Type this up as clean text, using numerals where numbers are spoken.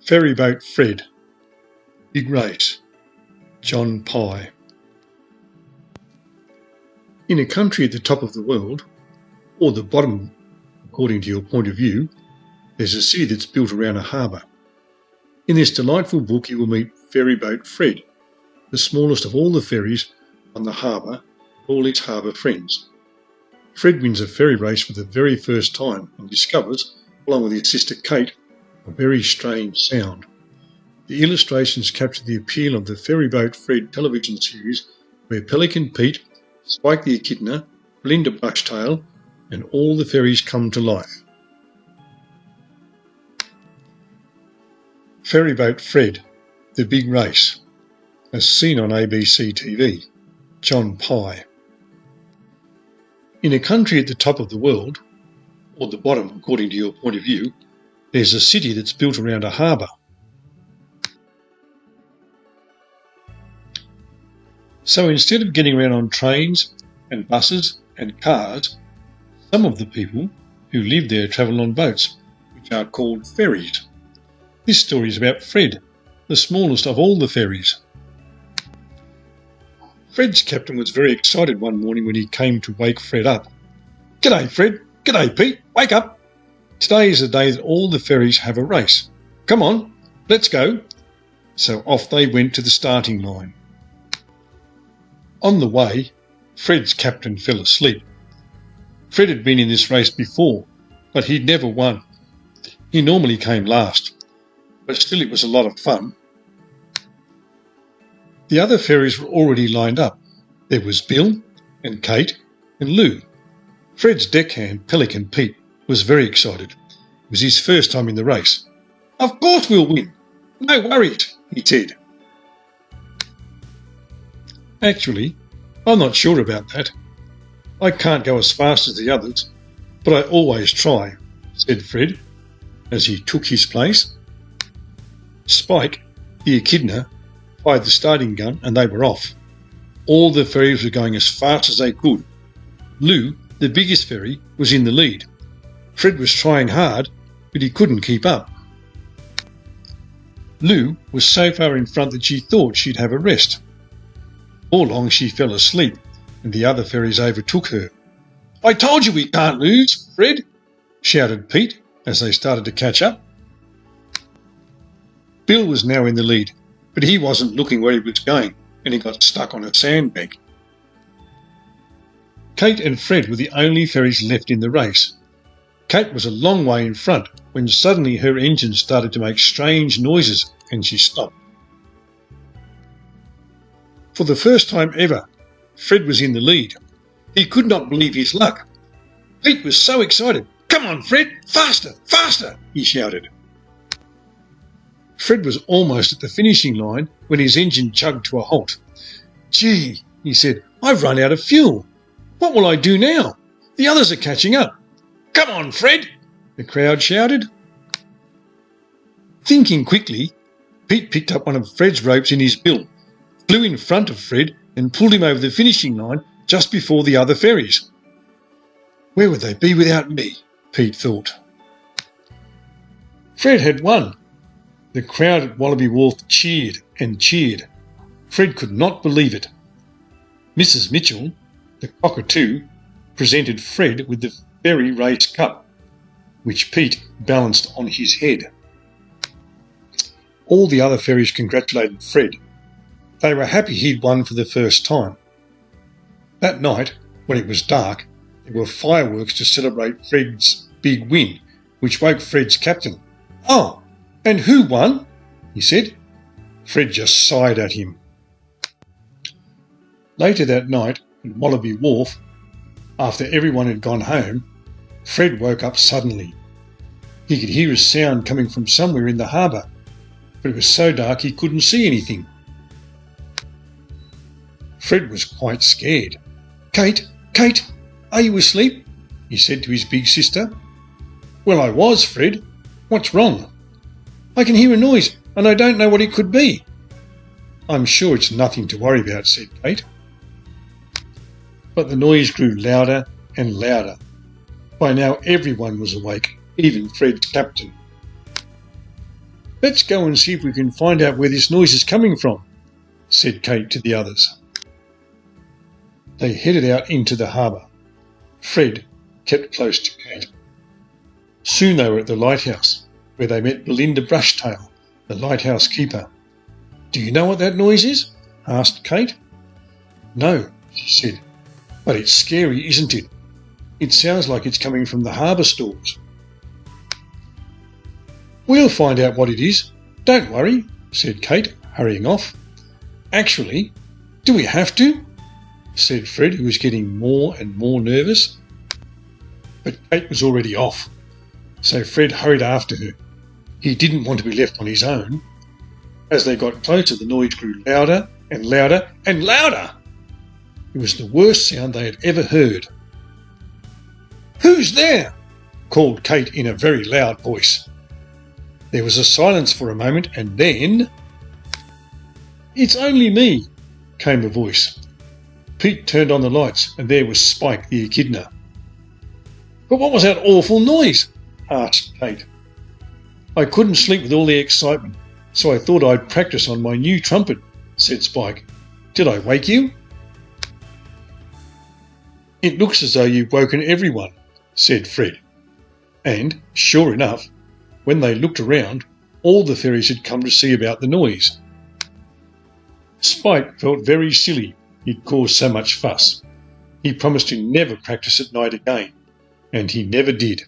Ferry Boat Fred. Big Race. John Pye. In a country at the top of the world, or the bottom according to your point of view, there's a city that's built around a harbour. In this delightful book you will meet Ferry Boat Fred, the smallest of all the ferries on the harbour, all its harbour friends. Fred wins a ferry race for the very first time and discovers, along with his sister Kate, a very strange sound. The illustrations capture the appeal of the Ferry Boat Fred television series, where Pelican Pete, Spike the Echidna, Belinda Bucktail, and all the ferries come to life. Ferry Boat Fred, The Big Race, as seen on ABC TV. John Pye. In a country at the top of the world, or the bottom according to your point of view, there's a city that's built around a harbour. So instead of getting around on trains and buses and cars, some of the people who live there travel on boats, which are called ferries. This story is about Fred, the smallest of all the ferries. Fred's captain was very excited one morning when he came to wake Fred up. "G'day, Fred. G'day, Pete. Wake up. Today is the day that all the ferries have a race. Come on, let's go." So off they went to the starting line. On the way, Fred's captain fell asleep. Fred had been in this race before, but he'd never won. He normally came last, but still it was a lot of fun. The other ferries were already lined up. There was Bill and Kate and Lou. Fred's deckhand, Pelican Pete, was very excited. It was his first time in the race. "Of course we'll win. No worries," he said. "Actually, I'm not sure about that. I can't go as fast as the others, but I always try," said Fred, as he took his place. Spike, the echidna, fired the starting gun and they were off. All the ferries were going as fast as they could. Lou, the biggest ferry, was in the lead. Fred was trying hard, but he couldn't keep up. Lou was so far in front that she thought she'd have a rest. All along she fell asleep, and the other ferries overtook her. "I told you we can't lose, Fred," shouted Pete as they started to catch up. Bill was now in the lead, but he wasn't looking where he was going, and he got stuck on a sandbank. Kate and Fred were the only ferries left in the race. Kate was a long way in front when suddenly her engine started to make strange noises and she stopped. For the first time ever, Fred was in the lead. He could not believe his luck. Pete was so excited. "Come on, Fred, faster, faster," he shouted. Fred was almost at the finishing line when his engine chugged to a halt. "Gee," he said, "I've run out of fuel. What will I do now? The others are catching up." "Come on, Fred," the crowd shouted. Thinking quickly, Pete picked up one of Fred's ropes in his bill, flew in front of Fred and pulled him over the finishing line just before the other ferries. Where would they be without me? Pete thought. Fred had won. The crowd at Wallaby Wharf cheered and cheered. Fred could not believe it. Mrs. Mitchell, the cockatoo, presented Fred with the Ferry Race Cup, which Pete balanced on his head. All the other ferries congratulated Fred. They were happy he'd won for the first time. That night, when it was dark, there were fireworks to celebrate Fred's big win, which woke Fred's captain. "Oh, and who won?" he said. Fred just sighed at him. Later that night, at Wallaby Wharf, after everyone had gone home, Fred woke up suddenly. He could hear a sound coming from somewhere in the harbour, but it was so dark he couldn't see anything. Fred was quite scared. Kate, are you asleep?" he said to his big sister. "Well, I was, Fred. What's wrong?" "I can hear a noise, and I don't know what it could be." "I'm sure it's nothing to worry about," said Kate. But the noise grew louder and louder. By now everyone was awake, even Fred's captain. "Let's go and see if we can find out where this noise is coming from," said Kate to the others. They headed out into the harbour. Fred kept close to Kate. Soon they were at the lighthouse, where they met Belinda Brushtail, the lighthouse keeper. "Do you know what that noise is?" asked Kate. "No," she said, "but it's scary, isn't it? It sounds like it's coming from the harbour stores." "We'll find out what it is. Don't worry," said Kate, hurrying off. "Actually, do we have to?" said Fred, who was getting more and more nervous. But Kate was already off, so Fred hurried after her. He didn't want to be left on his own. As they got closer, the noise grew louder and louder and louder. It was the worst sound they had ever heard. "Who's there?" called Kate in a very loud voice. There was a silence for a moment, and then, "It's only me," came a voice. Pete turned on the lights, and there was Spike the echidna. "But what was that awful noise?" asked Kate. "I couldn't sleep with all the excitement, so I thought I'd practice on my new trumpet," said Spike. "Did I wake you?" "It looks as though you've woken everyone," said Fred. And, sure enough, when they looked around, all the fairies had come to see about the noise. Spike felt very silly he'd caused so much fuss. He promised to never practice at night again, and he never did.